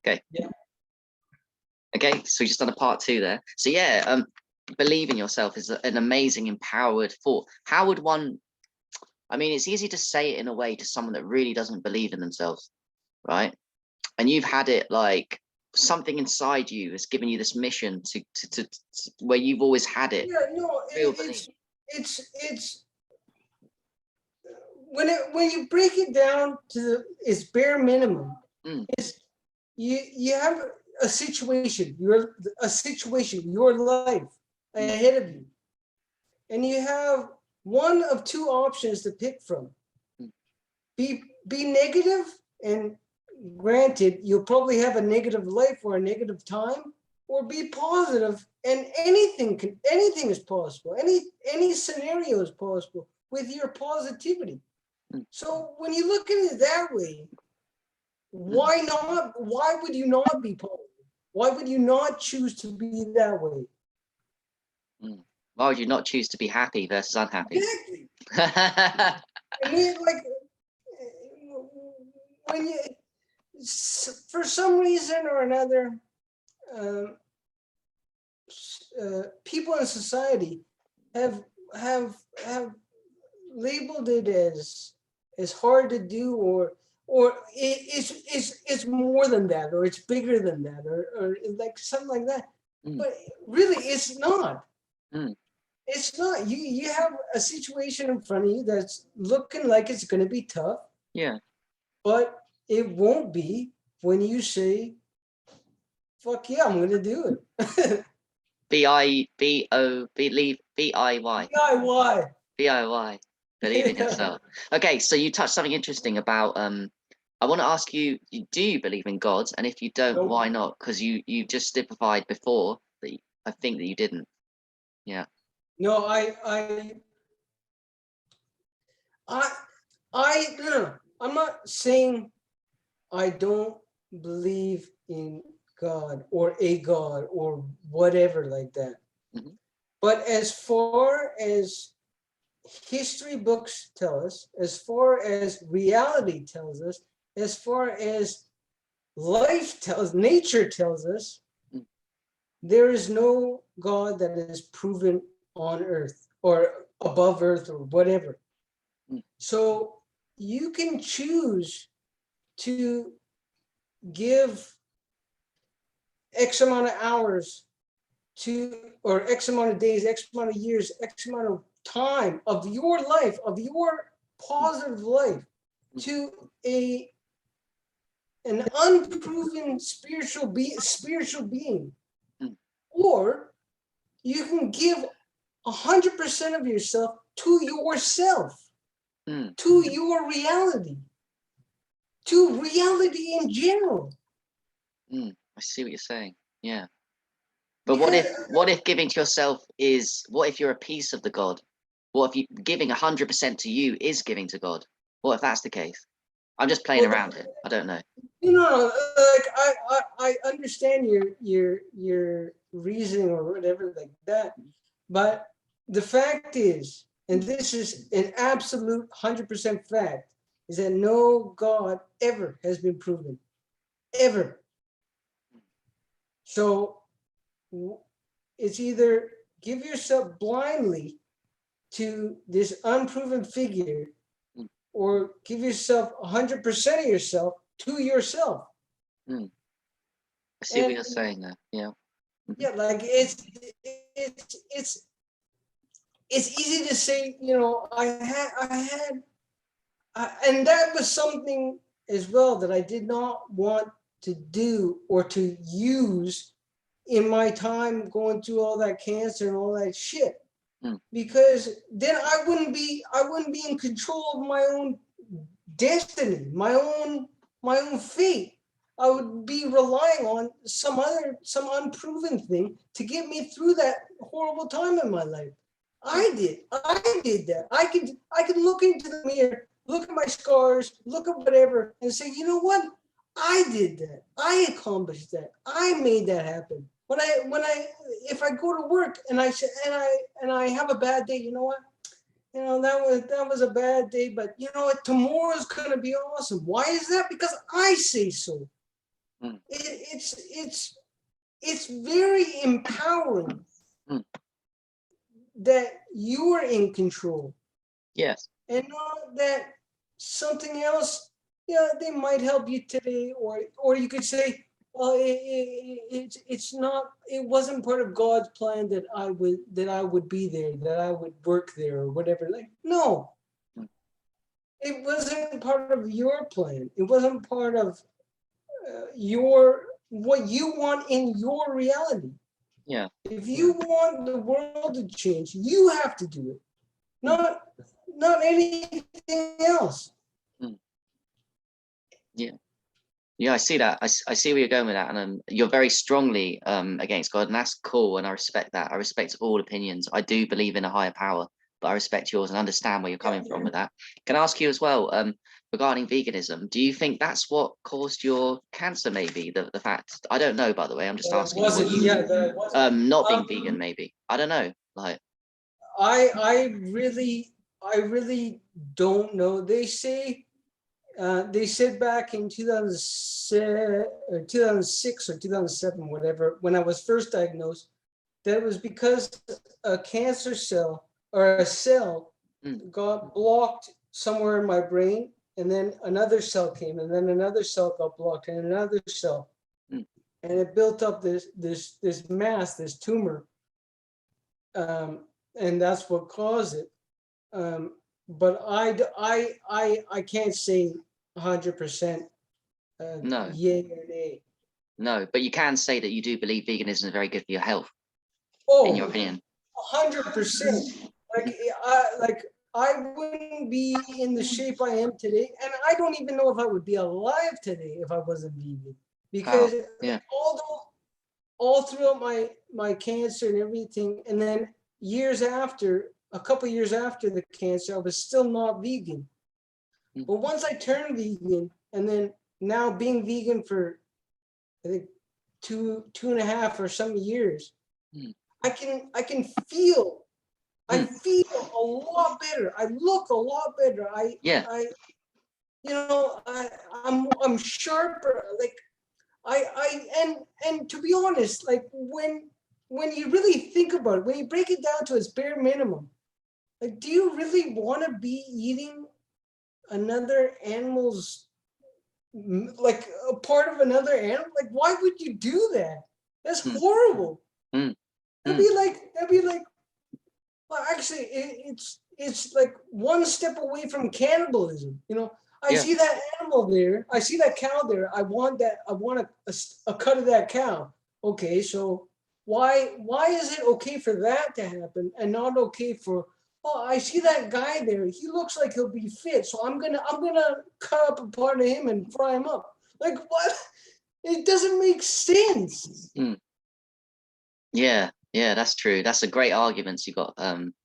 Okay. Yeah. Okay, so we just done a part 2 there. So yeah, believe in yourself is an amazing, empowered thought. How would one? I mean, it's easy to say it in a way to someone that really doesn't believe in themselves, right? And you've had it like something inside you has given you this mission to where you've always had it. Yeah, no, it's when you break it down to its bare minimum, is you have a situation, your life ahead of you, and you have one of two options to pick from. Be negative, and granted, you'll probably have a negative life or a negative time, or be positive, and anything is possible. Any scenario is possible with your positivity. So when you look at it that way, why not? Why would you not be positive? Why would you not choose to be that way? Why would you not choose to be happy versus unhappy? Exactly. I mean, like, when you, for some reason or another, people in society have labeled it as hard to do, or it's more than that, or it's bigger than that, or like something like that. But really, it's not. It's not. You have a situation in front of you that's looking like it's going to be tough. Yeah. But it won't be when you say, "Fuck yeah, I'm going to do it." DIY. DIY. DIY. Believe in yourself. Okay, so you touched something interesting about I want to ask you, do you believe in God? And if you don't, Nope. why not? Because you just typified before that I think that you didn't. Yeah. No, no, I'm not saying I don't believe in God or a God or whatever like that. But as far as history books tell us, as far as reality tells us, as far as nature tells us, there is no God that is proven on earth or above earth or whatever. So you can choose to give X amount of hours or X amount of days, X amount of years, X amount of time of your life, of your positive life, to an unproven spiritual being. Or you can give 100% of yourself to yourself, to your reality, to reality in general. I see what you're saying. Yeah. But what if giving to yourself is, what if you're a piece of the God? What if you giving 100% to you is giving to God? What if that's the case? I'm just playing around here. I don't know. No, like I understand your reasoning or whatever like that, but the fact is, and this is an absolute 100% fact, is that no God ever has been proven, ever. So it's either give yourself blindly to this unproven figure, or give yourself 100% of yourself to yourself. I see what you're saying there. Yeah. Yeah, like it's easy to say, I had, and that was something as well that I did not want to do or to use in my time going through all that cancer and all that shit, because then I wouldn't be in control of my own destiny, my own fate. I would be relying on some unproven thing to get me through that horrible time in my life. I did that. I could look into the mirror, look at my scars, look at whatever, and say, you know what? I did that. I accomplished that. I made that happen. If I go to work and I have a bad day, you know what? That was a bad day, but you know what? Tomorrow's gonna be awesome. Why is that? Because I say so. Mm. It's very empowering Mm. that you are in control, Yes. and not that something else, yeah, they might help you today, or you could say, well, it's not, it wasn't part of God's plan that I would be there, that I would work there, or whatever. Like, no, Mm. it wasn't part of your plan. It wasn't part of your what you want in your reality. Yeah. If you want the world to change, you have to do it, Mm. not anything else. Mm. Yeah. Yeah, I see that. I see where you're going with that, and you're very strongly against God, and that's cool, and I respect that. I respect all opinions. I do believe in a higher power, but I respect yours and understand where you're coming from with that. Can I ask you as well, regarding veganism? Do you think that's what caused your cancer? Maybe the fact, I don't know. By the way, I'm just That I asking you what wasn't, you yeah, that I wasn't. not being vegan. Maybe I don't know. Like, I really don't know. They said back in 2006 or 2007, whatever, when I was first diagnosed, that it was because a cancer cell or a cell mm, got blocked somewhere in my brain, and then another cell came, and then another cell got blocked, and another cell, mm, and it built up this mass, this tumor, and that's what caused it. But I can't say 100% no, yay or nay. no. But you can say that you do believe veganism is very good for your health, in your Oh, opinion. 100%. Like I wouldn't be in the shape I am today, and I don't even know if I would be alive today if I wasn't vegan. Wow. Because Yeah. although all throughout my cancer and everything, and then a couple years after the cancer, I was still not vegan. Mm, But once I turned vegan, and then now being vegan for, I think, two and a half or some years, mm, I can feel I mm. feel a lot better. I look a lot better. Yeah. I I'm sharper. Like and to be honest, like when you really think about it, when you break it down to its bare minimum, like, do you really want to be eating another animal's, like, a part of another animal? Like, why would you do that? That's Mm, horrible. mm, That'd mm. be like, well, actually, it's like one step away from cannibalism. I Yeah. see that animal there. I see that cow there. I want that. I want a cut of that cow. Okay, so why is it okay for that to happen and not okay for? Oh, I see that guy there. He looks like he'll be fit, so I'm gonna cut up a part of him and fry him up. Like, what? It doesn't make sense. Mm. Yeah, yeah, that's true. That's a great argument you got.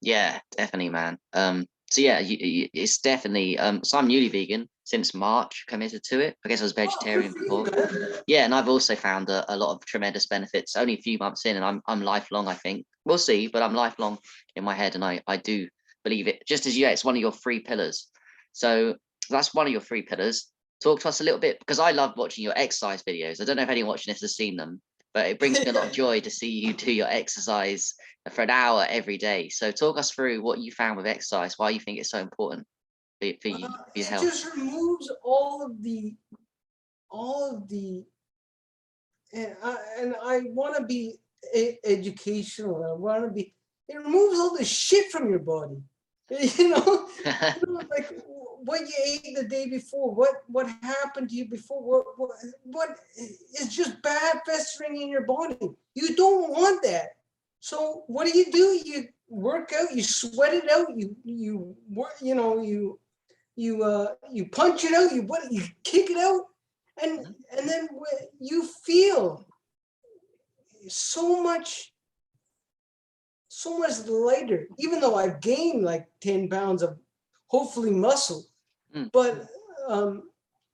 Yeah, definitely, man. So yeah, it's definitely. So I'm newly vegan since March, committed to it. I guess I was Oh, good vegetarian for you, before. man. Yeah, and I've also found a lot of tremendous benefits. Only a few months in, and I'm lifelong. I think we'll see, but I'm lifelong in my head, and I do believe it. Just as it's one of your three pillars. So that's one of your three pillars. Talk to us a little bit, because I love watching your exercise videos. I don't know if anyone watching this has seen them, but it brings me a lot of joy to see you do your exercise for an hour every day. So talk us through what you found with exercise, why you think it's so important for you, for your It health. just removes all of the and I want to be educational. I want to be. It removes all the shit from your body. Like what you ate the day before, what happened to you before, what is just bad festering in your body. You don't want that. So what do? You work out, you sweat it out, you work, you punch it out, you kick it out, and then you feel so much lighter, even though I've gained like 10 pounds of hopefully muscle. Mm, But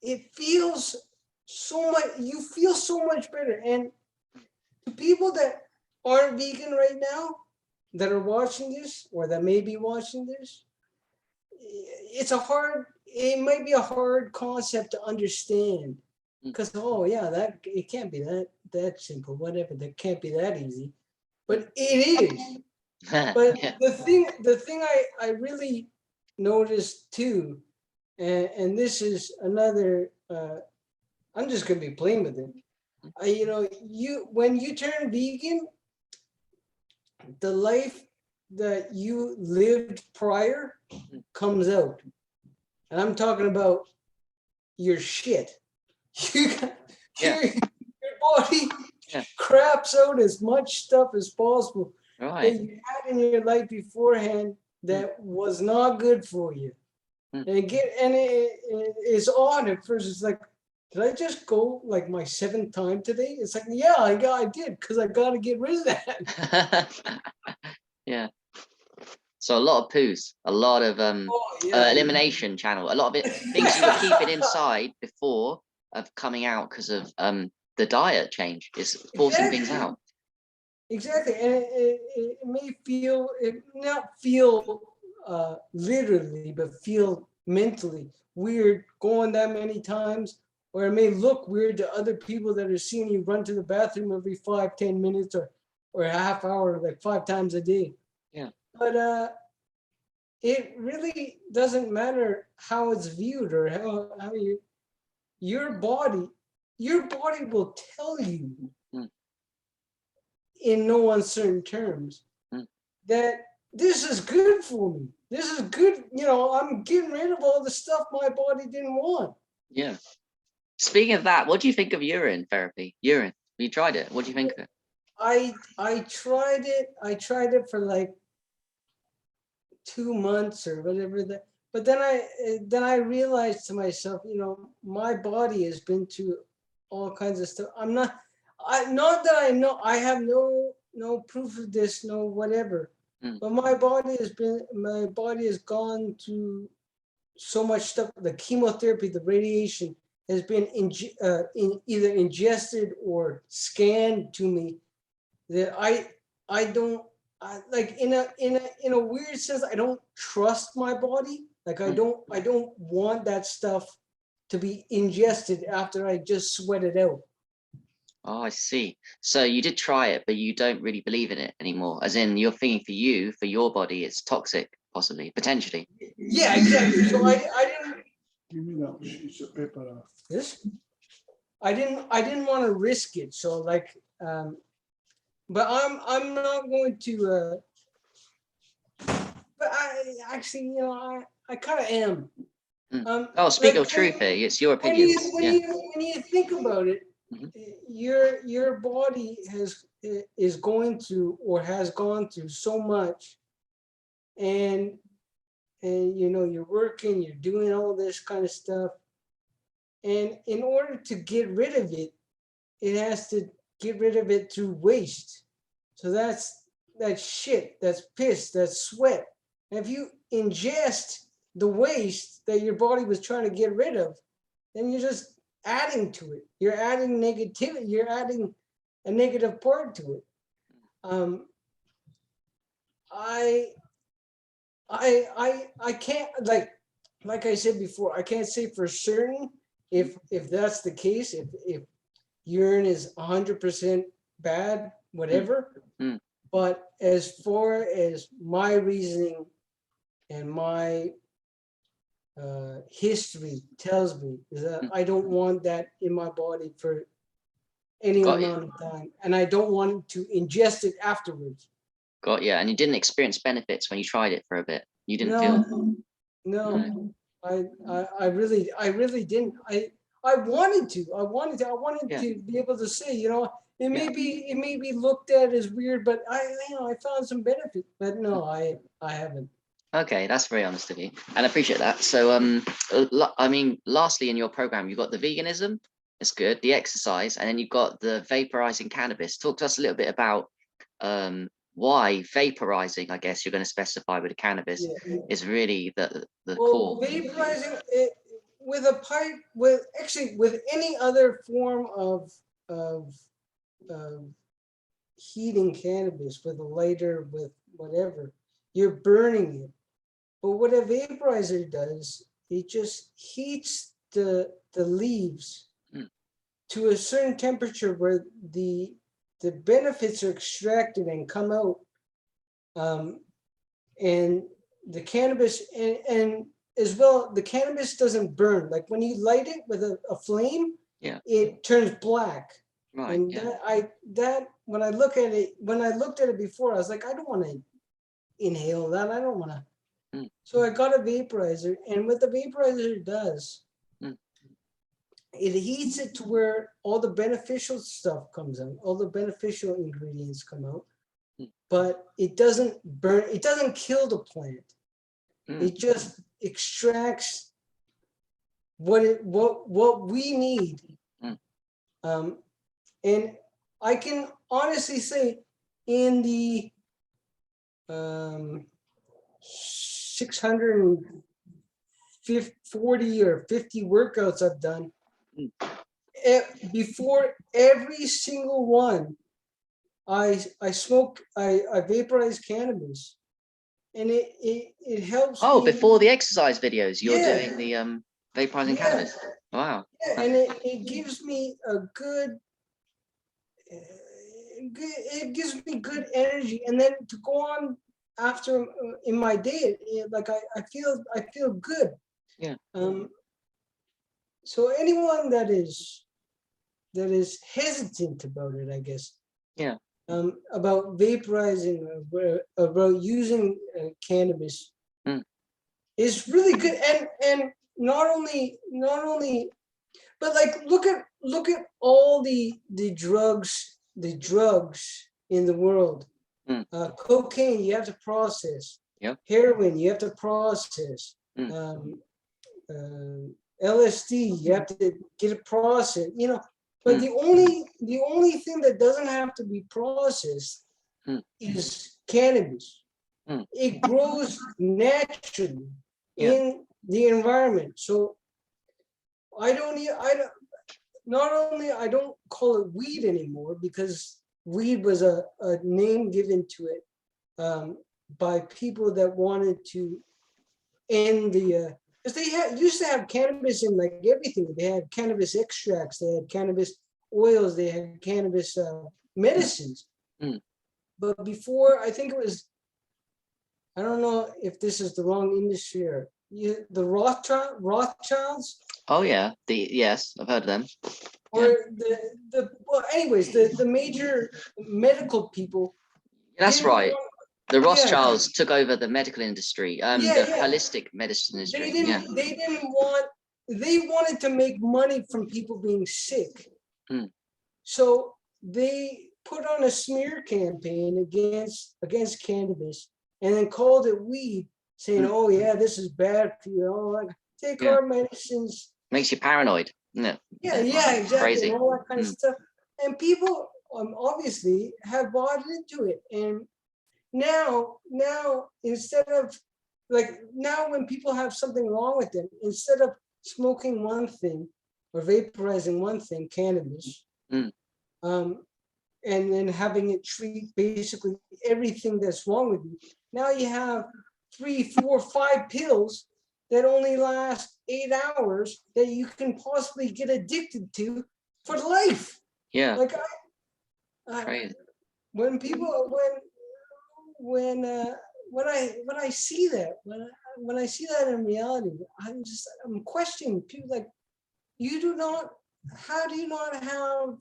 it feels so much, you feel so much better. And to people that aren't vegan right now, that are watching this or that may be watching this, it might be a hard concept to understand. because oh yeah, that it can't be that simple, whatever. That can't be that easy, but it is. But Yeah. the thing I really noticed too, and this is another. I'm just gonna be plain with it. You know, when you turn vegan, the life that you lived prior comes out, and I'm talking about your shit. You got, Yeah. your body Yeah. craps out as much stuff as possible that Right. you had in your life beforehand that was not good for you. Mm. And it's odd at first. It's like, did I just go like my 7th time today? It's like, yeah, I did, because I got to get rid of that. Yeah. So a lot of poos, a lot of Oh yeah. elimination channel, a lot of it things you were keeping inside before of coming out because of the diet change is forcing things out. Exactly, and it may feel, it not feel literally, but feel mentally weird going that many times, or it may look weird to other people that are seeing you run to the bathroom every 5-10 minutes or a half hour, like 5 times a day. Yeah. But it really doesn't matter how it's viewed or how your body will tell you in no uncertain terms that this is good for me. This is good. You know, I'm getting rid of all the stuff my body didn't want. Yeah. Speaking of that, what do you think of urine therapy? Urine. You tried it. What do you think of it? I tried it. I tried it for like 2 months or whatever that. But then I realized to myself, you know, my body has been through all kinds of stuff. Not that I know, I have no proof of this, no whatever. But my body has gone through so much stuff. The chemotherapy, the radiation has been either ingested or scanned to me that I don't like in a weird sense. I don't trust my body. Like I don't want that stuff to be ingested after I just sweat it out. Oh, I see. So you did try it, but you don't really believe in it anymore. As in, you're thinking for you, for your body, it's toxic, possibly, potentially. Yeah, exactly. So I didn't. Give me that sheet of paper. This. I didn't want to risk it. So like, but I'm not going to. But I actually, you know, I kind of am. Oh, speak Like your truth here. It's your when opinions. when you think about it, your body is going through or has gone through so much, and you know you're working, you're doing all this kind of stuff, and in order to get rid of it, it has to get rid of it through waste. So that's shit, that's piss, that's sweat. And if you ingest the waste that your body was trying to get rid of, then you're just adding to it. You're adding negativity. You're adding a negative part to it. I can't like I said before. I can't say for certain if that's the case. If urine is 100% bad, whatever. But as far as my reasoning and my history tells me is that I don't want that in my body for any amount of time, and I don't want to ingest it afterwards. Got you. And you didn't experience benefits when you tried it for a bit. You didn't feel. No. I really didn't. I wanted to. I wanted to be able to say, you know, it may be looked at as weird, but I found some benefit. But no, I haven't. Okay, that's very honest of you, and I appreciate that. So, I mean, lastly, in your program, you've got the veganism, it's good, the exercise, and then you've got the vaporizing cannabis. Talk to us a little bit about why vaporizing, I guess you're going to specify with the cannabis, is really the core. Vaporizing it with a pipe, with any other form of heating cannabis, with a lighter, with whatever, you're burning it. But what a vaporizer does, it just heats the leaves to a certain temperature where the benefits are extracted and come out, and the cannabis and as well, the cannabis doesn't burn. Like when you light it with a flame, Yeah. it turns black. Right. And Yeah. that when I looked at it before, I was like, I don't want to inhale that. I don't want to. So I got a vaporizer, and what the vaporizer does, it heats it to where all the beneficial stuff comes out, all the beneficial ingredients come out, but it doesn't burn, it doesn't kill the plant. It just extracts what we need. And I can honestly say in the 640 or 50 workouts I've done, before every single one, I vaporize cannabis, and it helps. Oh, me. before the exercise videos, you're Yeah. doing the vaporizing cannabis. Wow. Yeah, and it gives me a good. It gives me good energy, and then to go on after in my day, like I feel good. Yeah. So anyone that is hesitant about it, I guess. Yeah. About vaporizing, about using cannabis, is really good, and not only, but like look at all the drugs in the world. Cocaine, you have to process. Yep. Heroin, you have to process. LSD, you have to get it processed. But the only thing that doesn't have to be processed is cannabis. It grows naturally in the environment. So I don't call it weed anymore, because weed was a name given to it by people that wanted to end the because they used to have cannabis in like everything. They had cannabis extracts, they had cannabis oils, they had cannabis medicines. But before, I think it was, I don't know if this is the wrong industry or the Rothschilds. Oh yeah, yes, I've heard of them. Or well, anyways, the major medical people. That's right. The Rothschilds Yeah. took over the medical industry, the holistic medicine industry. They wanted to make money from people being sick. So they put on a smear campaign against cannabis, and then called it weed, saying, "Oh yeah, this is bad for you. Oh, like, take our medicines." Makes you paranoid. Yeah, exactly. Crazy. And all that kind of stuff. And people obviously have bought into it. And now instead of now when people have something wrong with them, instead of smoking one thing or vaporizing one thing, cannabis, and then having it treat basically everything that's wrong with you, now you have 3, 4, 5 pills that only last 8 hours that you can possibly get addicted to for life. Yeah. Like Crazy. when people when I see that, when I see that in reality, I'm questioning people like, how do you not have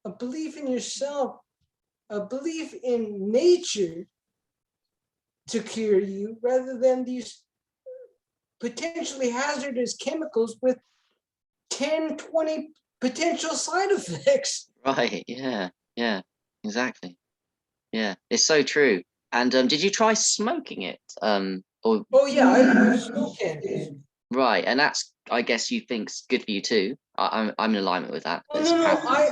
a belief in yourself, a belief in nature to cure you, rather than these potentially hazardous chemicals with 10, 20 potential side effects? Right. Yeah. Exactly. Yeah, it's so true. And did you try smoking it? Or Oh yeah, I smoke cannabis. right, and that's, I guess, you think's good for you too. I'm in alignment with that. Oh, no, I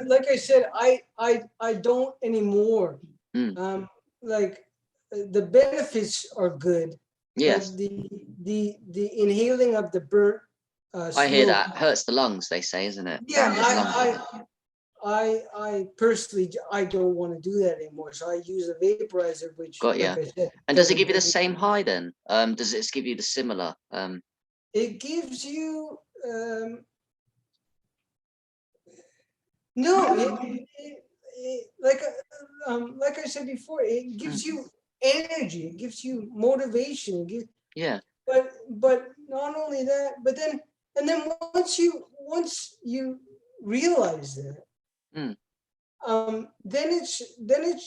like I said, I don't anymore. Like the benefits are good. Yes. But the inhaling of the burnt I hear smoke, that hurts the lungs, they say, isn't it? yeah, Damages lungs. I personally, I don't want to do that anymore. So I use a vaporizer, which, Got like ya. I said, And does it give you the same high then? Does it give you the similar? It gives you No, like I said before, it gives you energy, it gives you motivation, Yeah. but not only that, but then once you realize that, then it's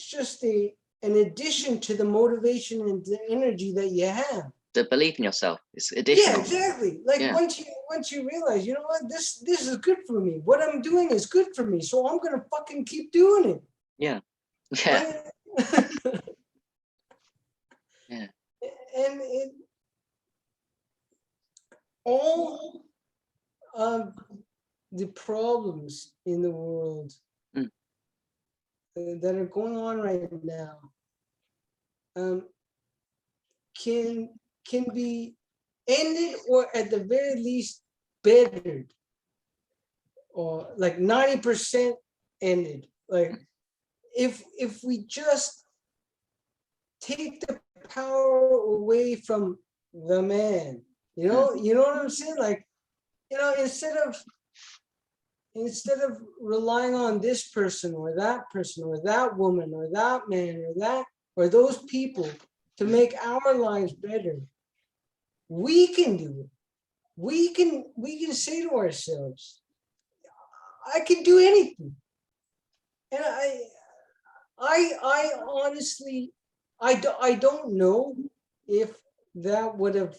just an addition to the motivation and the energy that you have. The belief in yourself. It's Yeah, additional. exactly. Like Yeah. once you realize, you know what, this is good for me. What I'm doing is good for me, so I'm gonna fucking keep doing it. Yeah. Yeah. Yeah. And all of the problems in the world that are going on right now can be ended, or at the very least bettered, or like 90% ended. Like if we just take the power away from the man, you know what I'm saying? Like, you know, instead of relying on this person or that woman or that man or those people to make our lives better, we can do it. We can say to ourselves, I can do anything. And I honestly, I don't know if that would have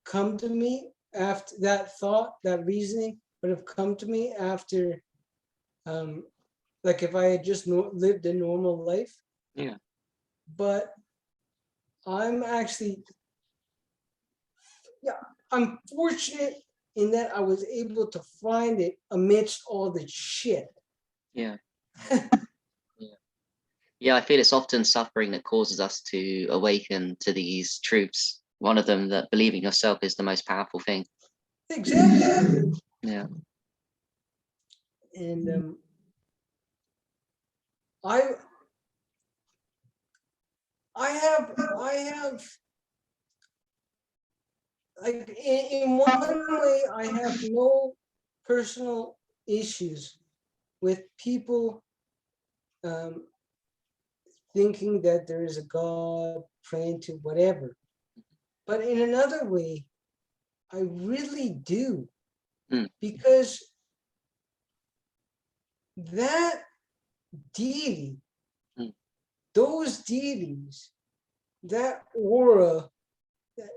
come to me after that thought, that reasoning would have come to me after, like if I had just lived a normal life. Yeah. But I'm actually, I'm fortunate in that I was able to find it amidst all the shit. Yeah. Yeah, I feel it's often suffering that causes us to awaken to these truths. One of them, that believing yourself is the most powerful thing. Exactly. Yeah. And I have like in one way, I have no personal issues with people thinking that there is a God, praying to whatever. But in another way, I really do, because that deity, those deities, that aura that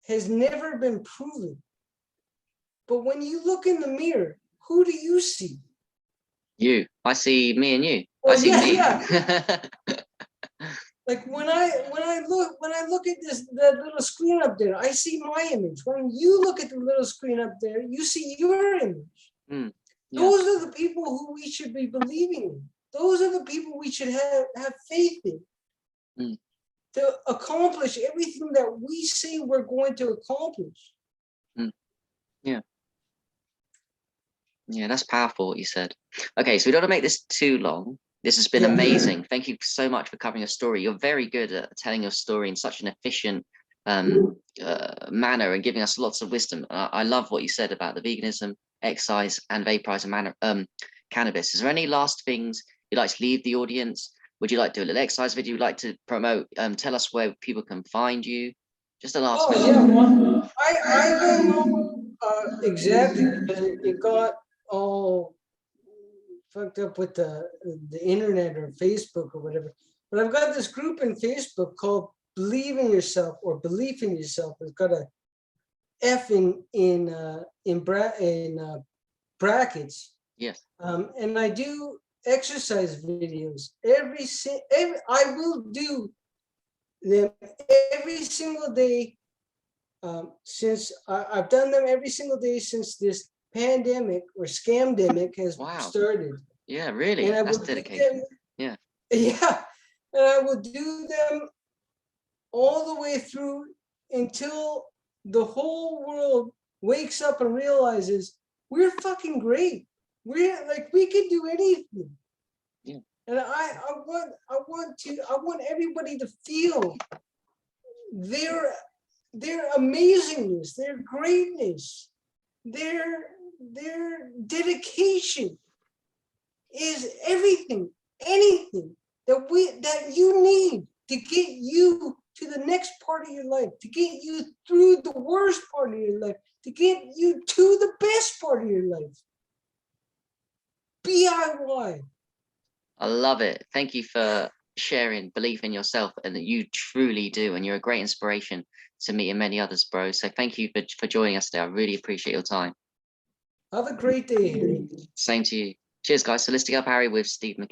has never been proven. But when you look in the mirror, who do you see? You. I see me and you. Oh, I see yeah, me. yeah. Like when I look at that little screen up there, I see my image. When you look at the little screen up there, you see your image. Yeah. Those are the people who we should be believing in. Those are the people we should have faith in to accomplish everything that we say we're going to accomplish. Yeah. Yeah, that's powerful what you said. Okay, so we don't want to make this too long. This has been amazing. Thank you so much for covering your story. You're very good at telling your story in such an efficient manner and giving us lots of wisdom. I love what you said about the veganism, exercise, and vaporizing cannabis. Is there any last things you'd like to leave the audience? Would you like to do a little exercise video? Would you like to promote? Tell us where people can find you. Just a last thing. Yeah, well, I don't know exactly, because it got all fucked up with the internet or Facebook or whatever. But I've got this group in Facebook called Believe in Yourself, or Belief in Yourself. It's got a F in brackets. Yes. And I do exercise videos every I will do them every single day, since I've done them every single day since this pandemic or scamdemic has started. Yeah, really. And I That's will dedication. Yeah. Yeah. And I will do them all the way through until the whole world wakes up and realizes we're fucking great. We're like, we can do anything. Yeah. And I want everybody to feel their amazingness, their greatness, their dedication. is everything, anything that you need to get you to the next part of your life, to get you through the worst part of your life, to get you to the best part of your life. DIY. I love it. Thank you for sharing belief in yourself, and that you truly do, and you're a great inspiration to me and many others, bro. So thank you for joining us today. I really appreciate your time. Have a great day, Harry. Same to you. Cheers, guys. So listing up Harry with Steve Mckee.